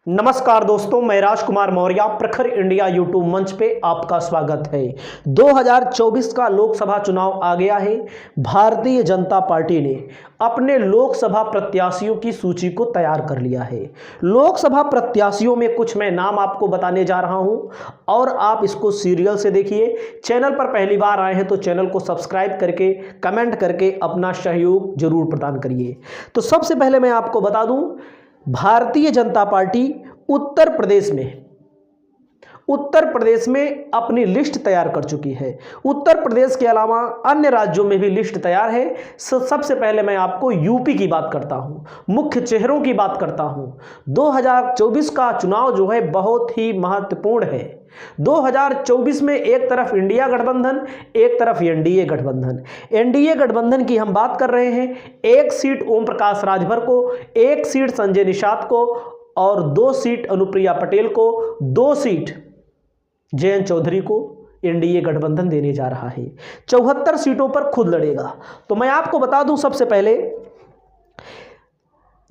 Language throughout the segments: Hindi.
नमस्कार दोस्तों, मैं राजकुमार मौर्य प्रखर इंडिया यूट्यूब मंच पे आपका स्वागत है। 2024 का लोकसभा चुनाव आ गया है। भारतीय जनता पार्टी ने अपने लोकसभा प्रत्याशियों की सूची को तैयार कर लिया है। लोकसभा प्रत्याशियों में कुछ मैं नाम आपको बताने जा रहा हूं और आप इसको सीरियल से देखिए। चैनल पर पहली बार आए हैं तो चैनल को सब्सक्राइब करके कमेंट करके अपना सहयोग जरूर प्रदान करिए। तो सबसे पहले मैं आपको बता दूं, भारतीय जनता पार्टी उत्तर प्रदेश में अपनी लिस्ट तैयार कर चुकी है। उत्तर प्रदेश के अलावा अन्य राज्यों में भी लिस्ट तैयार है। सबसे पहले मैं आपको यूपी की बात करता हूं, मुख्य चेहरों की बात करता हूं। 2024 का चुनाव जो है बहुत ही महत्वपूर्ण है। 2024 में एक तरफ इंडिया गठबंधन, एक तरफ एनडीए गठबंधन। एनडीए गठबंधन की हम बात कर रहे हैं। एक सीट ओम प्रकाश राजभर को, एक सीट संजय निषाद को और 2 सीट अनुप्रिया पटेल को, 2 सीट जयंत चौधरी को एनडीए गठबंधन देने जा रहा है। 74 सीटों पर खुद लड़ेगा। तो मैं आपको बता दूं, सबसे पहले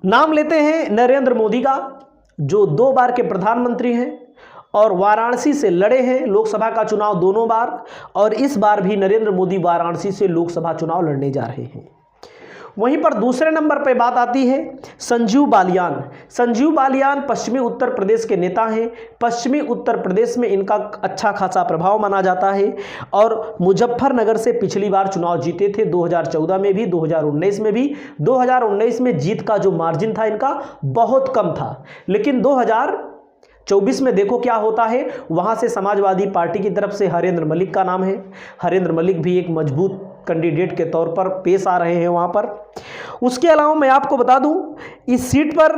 नाम लेते हैं नरेंद्र मोदी का, जो 2 बार के प्रधानमंत्री हैं और वाराणसी से लड़े हैं लोकसभा का चुनाव दोनों बार, और इस बार भी नरेंद्र मोदी वाराणसी से लोकसभा चुनाव लड़ने जा रहे हैं। वहीं पर दूसरे नंबर पर बात आती है संजीव बालियान। संजीव बालियान पश्चिमी उत्तर प्रदेश के नेता हैं। पश्चिमी उत्तर प्रदेश में इनका अच्छा खासा प्रभाव माना जाता है और मुजफ्फरनगर से पिछली बार चुनाव जीते थे, 2014 में भी, 2019 में भी। 2019 में जीत का जो मार्जिन था इनका बहुत कम था, लेकिन 2024 में देखो क्या होता है। वहां से समाजवादी पार्टी की तरफ से हरेंद्र मलिक का नाम है। हरेंद्र मलिक भी एक मजबूत कैंडिडेट के तौर पर पेश आ रहे हैं वहां पर। उसके अलावा मैं आपको बता दूं, इस सीट पर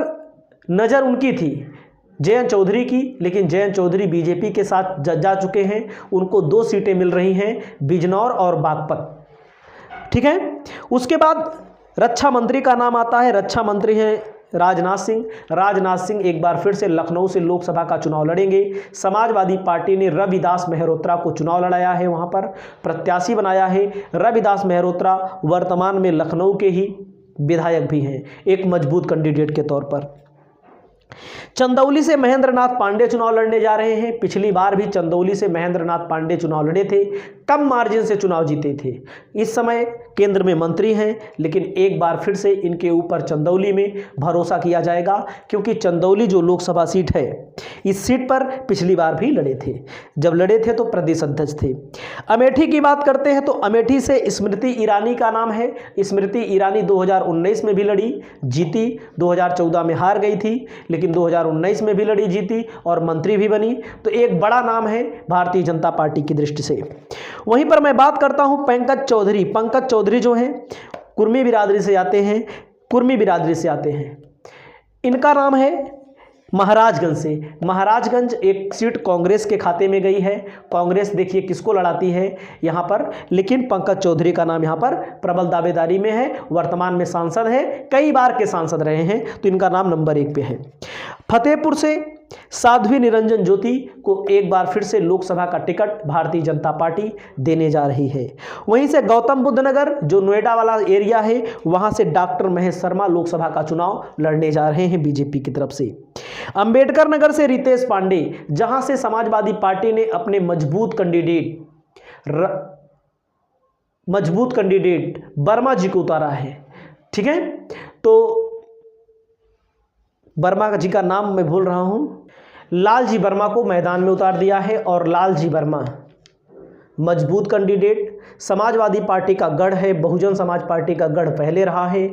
नज़र उनकी थी जयंत चौधरी की, लेकिन जयंत चौधरी बीजेपी के साथ जा चुके हैं। उनको 2 सीटें मिल रही हैं, बिजनौर और बागपत। ठीक है। उसके बाद रक्षा मंत्री का नाम आता है। रक्षा मंत्री हैं राजनाथ सिंह। राजनाथ सिंह एक बार फिर से लखनऊ से लोकसभा का चुनाव लड़ेंगे। समाजवादी पार्टी ने रविदास मेहरोत्रा को चुनाव लड़ाया है, वहां पर प्रत्याशी बनाया है। रविदास मेहरोत्रा वर्तमान में लखनऊ के ही विधायक भी हैं, एक मजबूत कैंडिडेट के तौर पर। चंदौली से महेंद्र नाथ पांडे चुनाव लड़ने जा रहे हैं। पिछली बार भी चंदौली से महेंद्र नाथ पांडे चुनाव लड़े थे, कम मार्जिन से चुनाव जीते थे। इस समय केंद्र में मंत्री हैं, लेकिन एक बार फिर से इनके ऊपर चंदौली में भरोसा किया जाएगा, क्योंकि चंदौली जो लोकसभा सीट है, इस सीट पर पिछली बार भी लड़े थे। जब लड़े थे तो प्रदेश अध्यक्ष थे। अमेठी की बात करते हैं तो अमेठी से स्मृति ईरानी का नाम है। स्मृति ईरानी 2019 में भी लड़ी, जीती। 2014 में हार गई थी, लेकिन 2019 में भी लड़ी, जीती और मंत्री भी बनी। तो एक बड़ा नाम है भारतीय जनता पार्टी की दृष्टि से। वहीं पर मैं बात करता हूं पंकज चौधरी। पंकज चौधरी जो हैं कुर्मी बिरादरी से आते हैं। इनका नाम है महाराजगंज से। महाराजगंज एक सीट कांग्रेस के खाते में गई है। कांग्रेस देखिए किसको लड़ाती है यहाँ पर, लेकिन पंकज चौधरी का नाम यहाँ पर प्रबल दावेदारी में है। वर्तमान में सांसद है, कई बार के सांसद रहे हैं, तो इनका नाम नंबर 1 पे है। फतेहपुर से साध्वी निरंजन ज्योति को एक बार फिर से लोकसभा का टिकट भारतीय जनता पार्टी देने जा रही है। वहीं से गौतम बुद्ध नगर, जो नोएडा वाला एरिया है, वहां से डॉक्टर महेश शर्मा लोकसभा का चुनाव लड़ने जा रहे हैं बीजेपी की तरफ से। अंबेडकर नगर से रितेश पांडे, जहां से समाजवादी पार्टी ने अपने मजबूत कैंडिडेट वर्मा जी को उतारा है। ठीक है, तो वर्मा जी का नाम मैं भूल रहा हूं, लालजी वर्मा को मैदान में उतार दिया है। और लालजी वर्मा मजबूत कैंडिडेट, समाजवादी पार्टी का गढ़ है, बहुजन समाज पार्टी का गढ़ पहले रहा है।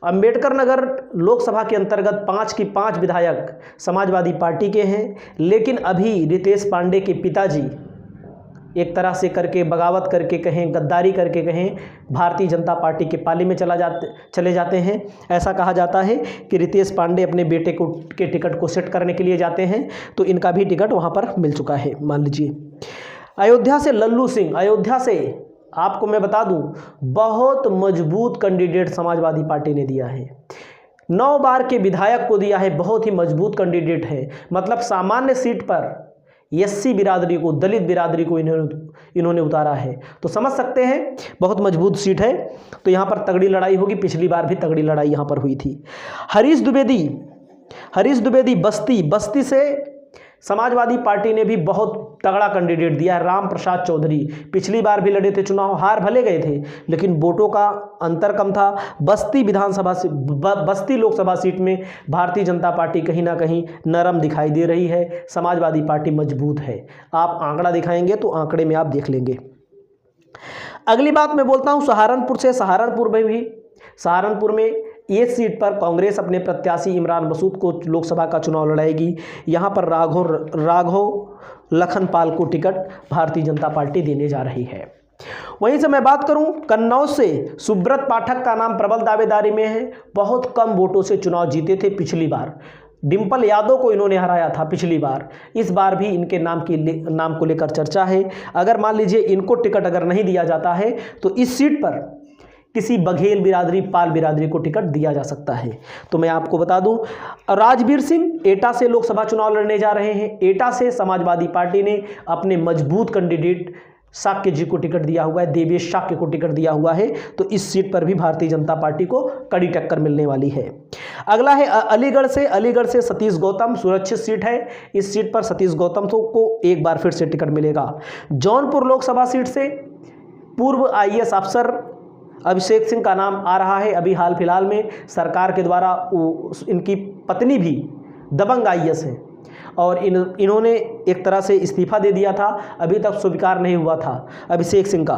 अंबेडकर नगर लोकसभा के अंतर्गत 5 की 5 विधायक समाजवादी पार्टी के हैं, लेकिन अभी रितेश पांडे के पिताजी एक तरह से करके बगावत करके कहें, गद्दारी करके कहें, भारतीय जनता पार्टी के पाले में चले जाते हैं। ऐसा कहा जाता है कि रितेश पांडे अपने बेटे के टिकट को सेट करने के लिए जाते हैं, तो इनका भी टिकट वहां पर मिल चुका है, मान लीजिए। अयोध्या से लल्लू सिंह, अयोध्या से आपको मैं बता दूं, बहुत मजबूत कैंडिडेट समाजवादी पार्टी ने दिया है। 9 बार के विधायक को दिया है, बहुत ही मजबूत कैंडिडेट है। मतलब सामान्य सीट पर एससी बिरादरी को, दलित बिरादरी को इन्होंने उतारा है। तो समझ सकते हैं बहुत मजबूत सीट है। तो यहाँ पर तगड़ी लड़ाई होगी, पिछली बार भी तगड़ी लड़ाई यहाँ पर हुई थी। हरीश द्विवेदी हरीश द्विवेदी बस्ती से समाजवादी पार्टी ने भी बहुत तगड़ा कैंडिडेट दिया है, राम प्रसाद चौधरी। पिछली बार भी लड़े थे चुनाव, हार भले गए थे लेकिन वोटों का अंतर कम था। बस्ती लोकसभा सीट में भारतीय जनता पार्टी कहीं ना कहीं नरम दिखाई दे रही है, समाजवादी पार्टी मजबूत है। आप आंकड़ा दिखाएंगे तो आंकड़े में आप देख लेंगे। अगली बात मैं बोलता हूं सहारनपुर से। सहारनपुर में एक सीट पर कांग्रेस अपने प्रत्याशी इमरान मसूद को लोकसभा का चुनाव लड़ाएगी। यहां पर राघव लखनपाल को टिकट भारतीय जनता पार्टी देने जा रही है। वहीं से मैं बात करूं कन्नौज से, सुब्रत पाठक का नाम प्रबल दावेदारी में है। बहुत कम वोटों से चुनाव जीते थे पिछली बार, डिंपल यादव को इन्होंने हराया था पिछली बार। इस बार भी इनके नाम को लेकर चर्चा है। अगर मान लीजिए इनको टिकट अगर नहीं दिया जाता है तो इस सीट पर किसी बघेल बिरादरी, पाल बिरादरी को टिकट दिया जा सकता है। तो मैं आपको बता दूं राजवीर सिंह एटा से लोकसभा चुनाव लड़ने जा रहे हैं। एटा से समाजवादी पार्टी ने अपने मजबूत कैंडिडेट शाक्य जी को टिकट दिया हुआ है, देवेश शाक्य को टिकट दिया हुआ है। तो इस सीट पर भी भारतीय जनता पार्टी को कड़ी टक्कर मिलने वाली है। अगला है अलीगढ़ से सतीश गौतम, सुरक्षित सीट है। इस सीट पर सतीश गौतम को एक बार फिर से टिकट मिलेगा। जौनपुर लोकसभा सीट से पूर्व IAS अफसर अभिषेक सिंह का नाम आ रहा है। अभी हाल फिलहाल में सरकार के द्वारा इनकी पत्नी भी दबंग IAS है और इन्होंने एक तरह से इस्तीफा दे दिया था, अभी तक स्वीकार नहीं हुआ था अभिषेक सिंह का।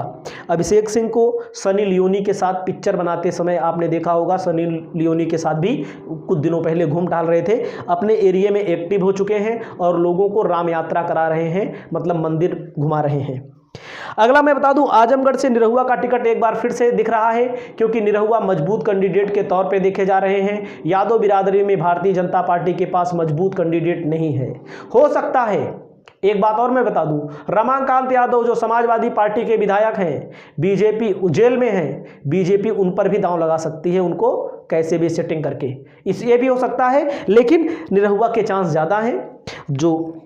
अभिषेक सिंह को सनी लियोनी के साथ पिक्चर बनाते समय आपने देखा होगा, सनी लियोनी के साथ भी कुछ दिनों पहले घूम टहल रहे थे। अपने एरिया में एक्टिव हो चुके हैं और लोगों को राम यात्रा करा रहे हैं, मतलब मंदिर घुमा रहे हैं। अगला मैं बता दूं आजमगढ़ से निरहुआ का टिकट एक बार फिर से दिख रहा है, क्योंकि निरहुआ मजबूत कैंडिडेट के तौर पे देखे जा रहे हैं। यादव बिरादरी में भारतीय जनता पार्टी के पास मजबूत कैंडिडेट नहीं है। हो सकता है, एक बात और मैं बता दूं, रमाकांत यादव जो समाजवादी पार्टी के विधायक हैं, बीजेपी जेल में हैं, बीजेपी उन पर भी दांव लगा सकती है, उनको कैसे भी सेटिंग करके। ये भी हो सकता है, लेकिन निरहुआ के चांस ज़्यादा हैं। जो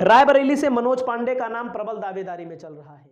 रायबरेली से मनोज पांडे का नाम प्रबल दावेदारी में चल रहा है।